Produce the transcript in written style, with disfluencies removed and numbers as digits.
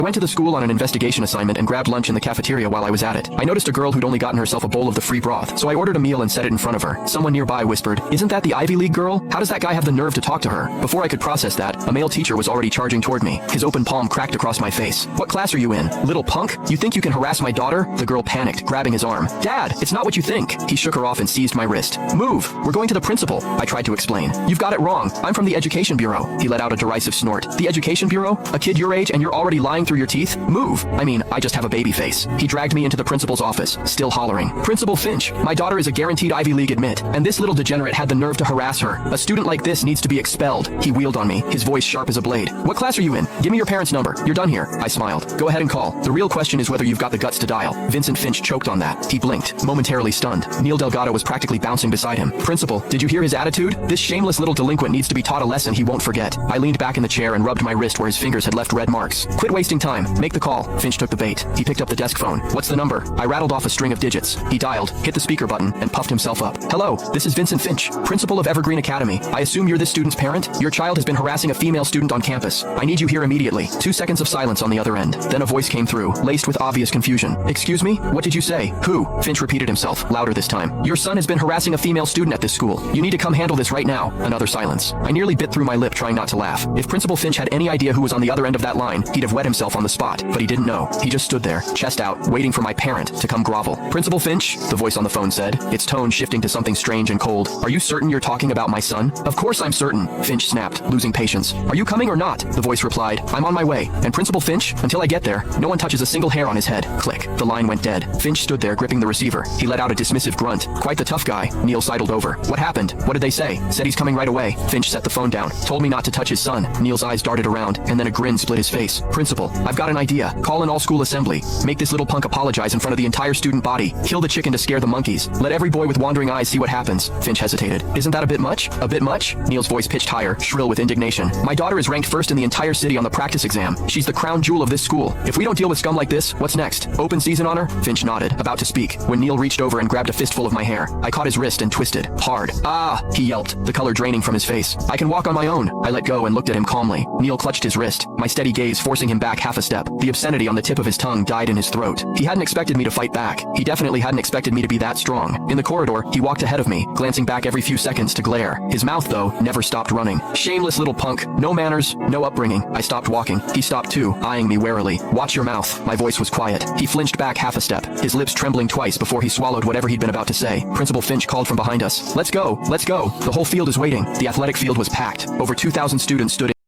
I went to the school on an investigation assignment and grabbed lunch in the cafeteria while I was at it. I noticed a girl who'd only gotten herself a bowl of the free broth, so I ordered a meal and set it in front of her. Someone nearby whispered, "Isn't that the Ivy League girl? How does that guy have the nerve to talk to her?" Before I could process that, a male teacher was already charging toward me. His open palm cracked across my face. "What class are you in? Little punk? You think you can harass my daughter?" The girl panicked, grabbing his arm. "Dad, it's not what you think." He shook her off and seized my wrist. "Move! We're going to the principal." I tried to explain. "You've got it wrong. I'm from the Education Bureau." He let out a derisive snort. "The Education Bureau? A kid your age and you're already lying through your teeth? Move! I mean, I just have a baby face." He dragged me into the principal's office, still hollering. "Principal Finch, my daughter is a guaranteed Ivy League admit, and this little degenerate had the nerve to harass her. A student like this needs to be expelled." He wheeled on me, his voice sharp as a blade. "What class are you in? Give me your parents' number. You're done here." I smiled. "Go ahead and call. The real question is whether you've got the guts to dial." Vincent Finch choked on that. He blinked, momentarily stunned. Neil Delgado was practically bouncing beside him. "Principal, did you hear his attitude? This shameless little delinquent needs to be taught a lesson he won't forget." I leaned back in the chair and rubbed my wrist where his fingers had left red marks. "Quit wasting time. Make the call." Finch took the bait. He picked up the desk phone. "What's the number?" I rattled off a string of digits. He dialed, hit the speaker button, and puffed himself up. "Hello, this is Vincent Finch, principal of Evergreen Academy. I assume you're this student's parent? Your child has been harassing a female student on campus. I need you here immediately." 2 seconds of silence on the other end. Then a voice came through, laced with obvious confusion. "Excuse me? What did you say? Who?" Finch repeated himself, louder this time. "Your son has been harassing a female student at this school. You need to come handle this right now." Another silence. I nearly bit through my lip trying not to laugh. If Principal Finch had any idea who was on the other end of that line, he'd have wet himself on the spot. But he didn't know. He just stood there, chest out, waiting for my parent to come grovel. "Principal Finch," the voice on the phone said, its tone shifting to something strange and cold. "Are you certain you're talking about my son?" "Of course I'm certain," Finch snapped, losing patience. "Are you coming or not?" The voice replied, "I'm on my way. And Principal Finch, until I get there, no one touches a single hair on his head." Click. The line went dead. Finch stood there gripping the receiver. He let out a dismissive grunt. "Quite the tough guy." Neil sidled over. "What happened? What did they say?" "Said he's coming right away." Finch set the phone down. "Told me not to touch his son." Neil's eyes darted around, and then a grin split his face. "Principal, I've got an idea. Call an all-school assembly. Make this little punk apologize in front of the entire student body. Kill the chicken to scare the monkeys. Let every boy with wandering eyes see what happens." Finch hesitated. "Isn't that a bit much? A bit much?" Neil's voice pitched higher, shrill with indignation. "My daughter is ranked first in the entire city on the practice exam. She's the crown jewel of this school. If we don't deal with scum like this, what's next? Open season on her?" Finch nodded, about to speak, when Neil reached over and grabbed a fistful of my hair. I caught his wrist and twisted. Hard. "Ah!" he yelped, the color draining from his face. "I can walk on my own." I let go and looked at him calmly. Neil clutched his wrist, my steady gaze forcing him back half a step. The obscenity on the tip of his tongue died in his throat. He hadn't expected me to fight back. He definitely hadn't expected me to be that strong. In the corridor, he walked ahead of me, glancing back every few seconds to glare. His mouth, though, never stopped running. Shameless little punk. No manners, no upbringing. I stopped walking. He stopped too, eyeing me warily. "Watch your mouth." My voice was quiet. He flinched back half a step, his lips trembling twice before he swallowed whatever he'd been about to say. Principal Finch called from behind us. "Let's go! Let's go! The whole field is waiting." The athletic field was packed. Over 2,000 students stood